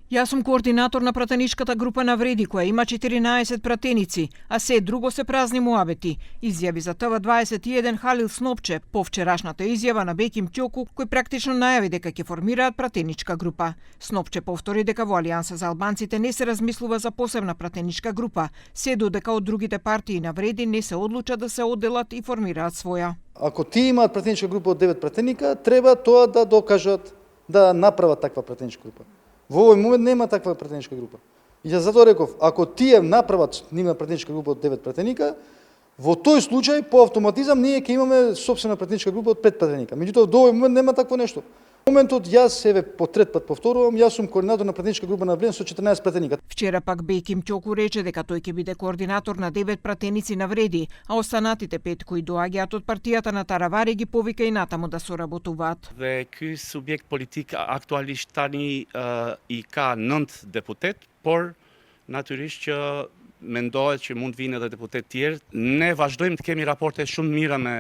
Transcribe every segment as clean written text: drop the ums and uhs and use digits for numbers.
Јас сум координатор на пратеничката група на Вреди, која има 14 пратеници, а се друго се празни муабети, изјави за ТВ21 Халил Снопче по вчерашната изјава на Беким Ќоку, кој практично најави дека ќе формираат пратеничка група. Снопче повтори дека во Алијанса за албанците не се размислува за посебна пратеничка група, се додека од другите партии на Вреди не се одлучат да се одделат и формираат своја. Ако ти имаат пратеничка група од 9 пратеника, треба тоа да докажат да направат таква пратеничка група. Во овој момент нема таква пратеничка група. И затоа реков, ако тие направат нивна пратеничка група од 9 пратеника, во тој случај по автоматизам ние ќе имаме сопствена пратеничка група од 5 пратеника. Меѓутоа до овој момент нема такво нешто. Во моментот јас еве по трет пат повторувам, јас сум координатор на пратеничка група на Вреди со 14 пратеника. Вчера пак Беким Ќоку рече дека тој ќе биде координатор на 9 пратеници на Вреди, а останатите 5 кои доаѓаат од партијата на Таравари ги повика и натаму да соработуваат. Dhe ky subjekt politik aktualisht tani I ka 9 deputet, por natyrisht që mendohet që mund vinë edhe deputet tjerë. Ne vazhdojmë të kemi raporte shumë mira me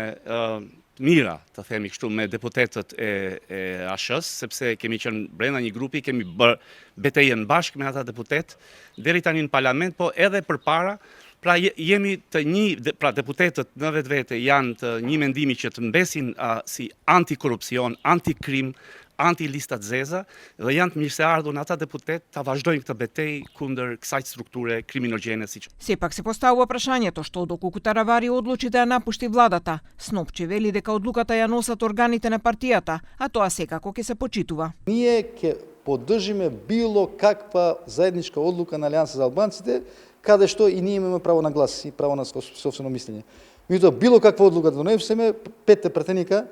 mira, të themi kështu, me deputetët e ASH-s, sepse kemi qenë brenda një grupi, kemi bërë betejën bashkë me ata deputet, deri tani në parlament, po edhe përpara. Pra jemi të një, pra deputetët në vetvete janë të një mendimi që të mbesin si antikorrupsion, antikrim, anti-lista të zeza, dhe janë të mirëseardhur ata deputet ta vazhdojnë këtë betejë kundër kësaj strukture kriminogjene siç. Сепак се поставува прашањето што доколку Таравари одлучи да ја напушти владата, Снопче вели дека одлуката ја носат органите на партијата, а тоа секако ќе се почитува. Ние ќе поддржиме било каква заедничка одлука на Алијанса за албанците, каде што и ние имаме право на глас и право на сопствено мислење. Меѓутоа било каква одлука да донесеме, 5 пратеника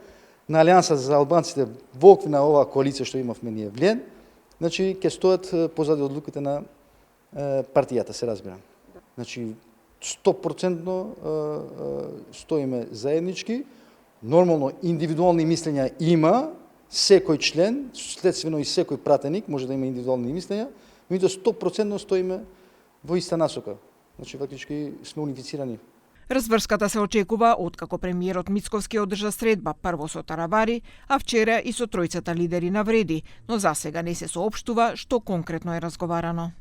на Алијанса за албанците во оквир на оваа коалиција што имавме ние влиен, значи ќе стоат позади одлуките на партијата, се разбира. Значи 100% стоиме заеднички, нормално индивидуални мислења има, секој член, следствено и секој пратеник може да има индивидуални мислења, меѓутоа 100% стоиме во иста насока. Значи фактички сме унифицирани. Разврската се очекува откако премиерот Мицковски одржа средба прво со Таравари, а вчера и со тројцата лидери на Вреди, но засега не се соопштува што конкретно е разговарано.